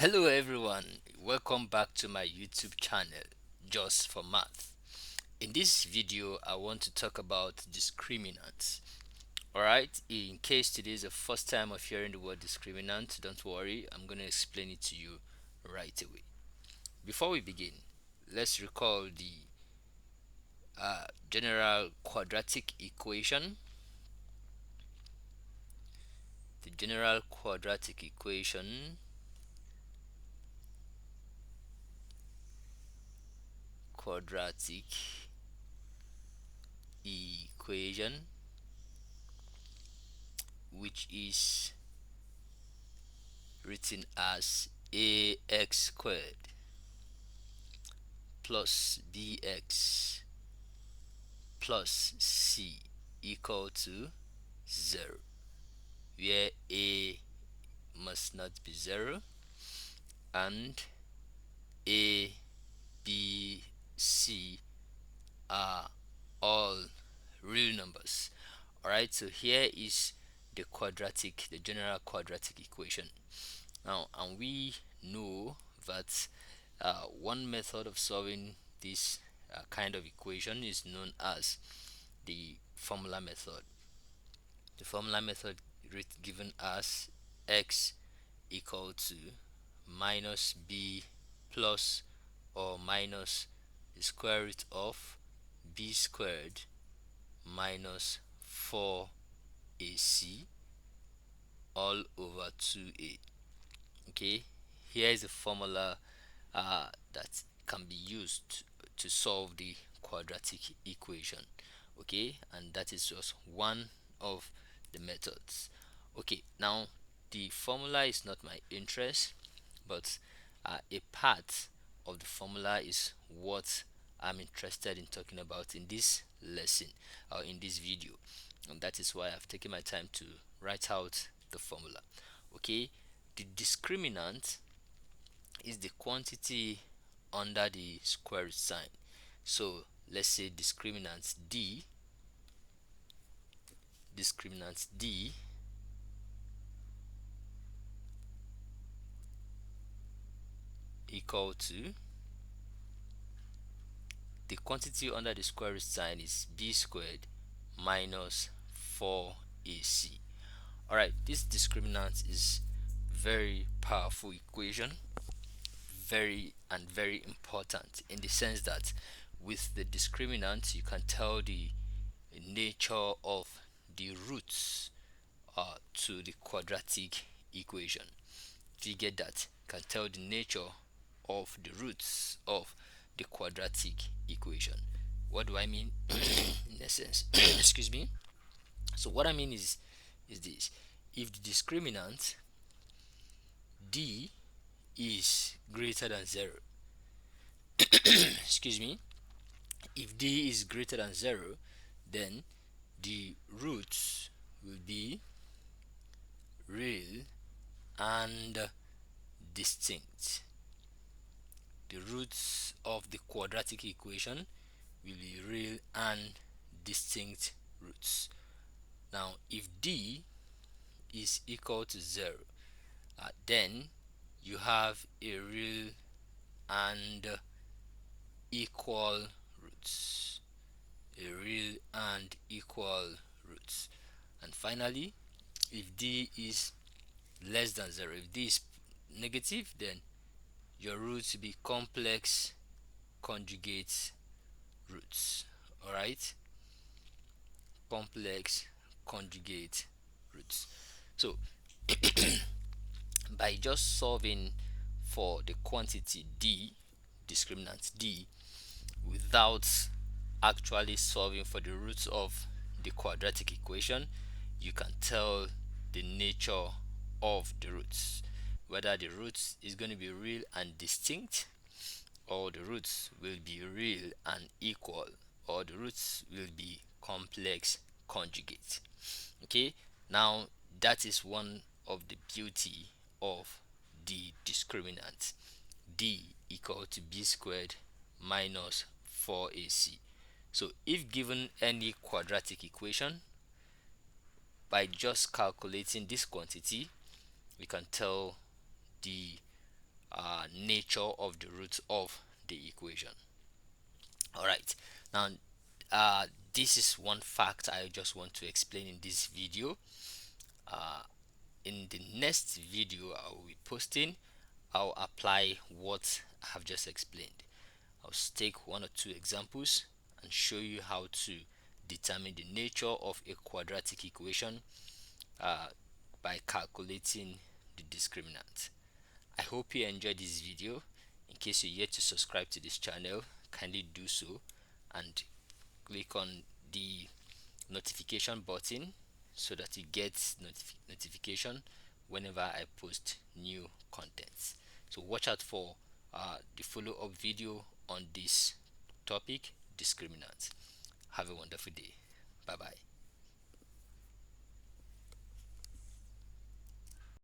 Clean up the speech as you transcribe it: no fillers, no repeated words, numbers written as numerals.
Hello everyone, welcome back to my YouTube channel, Just for Math. In this video, I want to talk about discriminants. Alright, in case today is the first time of hearing the word discriminant, don't worry, I'm going to explain it to you right away. Before we begin, let's recall the general quadratic equation. The general quadratic equation which is written as ax squared plus bx plus c equal to 0, where a must not be 0 and a, b, c are all real numbers. Alright, so here is the general quadratic equation. Now, and we know that one method of solving this kind of equation is known as the formula method. The formula method given as x equal to minus b plus or minus the square root of b squared minus 4ac all over 2a. Okay, here is a formula that can be used to solve the quadratic equation. Okay, and that is just one of the methods. Okay, now the formula is not my interest, but a part of the formula is what I'm interested in talking about in this lesson or in this video, and that is why I've taken my time to write out the formula. Okay, the discriminant is the quantity under the square root sign. So let's say discriminant d equal to the quantity under the square root sign is b squared minus 4ac. Alright, this discriminant is very powerful equation, very important in the sense that with the discriminant you can tell the nature of the roots to the quadratic equation. If you get that, you can tell the nature of the roots of the quadratic equation. What do I mean? In essence, excuse me. So what I mean is this: if the discriminant d is greater than 0, excuse me, if d is greater than 0, then the roots will be real and distinct. The roots of the quadratic equation will be real and distinct roots. Now, if d is equal to 0, then you have a real and equal roots. A real and equal roots. And finally, if d is less than 0, if d is negative, then your roots will be complex conjugate roots. Alright, complex conjugate roots. So by just solving for the quantity d, discriminant d, without actually solving for the roots of the quadratic equation, you can tell the nature of the roots, whether the roots is going to be real and distinct, or the roots will be real and equal, or the roots will be complex conjugate. Okay, now that is one of the beauty of the discriminant, d equal to b squared minus 4ac. So if given any quadratic equation, by just calculating this quantity we can tell the nature of the root of the equation. All right, now this is one fact I just want to explain in this video. In the next video I will be posting, I'll apply what I have just explained. I'll take one or two examples and show you how to determine the nature of a quadratic equation uh, by calculating the discriminant. I hope you enjoyed this video. In case you're yet to subscribe to this channel, kindly do so and click on the notification button so that you get notification whenever I post new contents. So watch out for the follow-up video on this topic, discriminant. Have a wonderful day. Bye bye.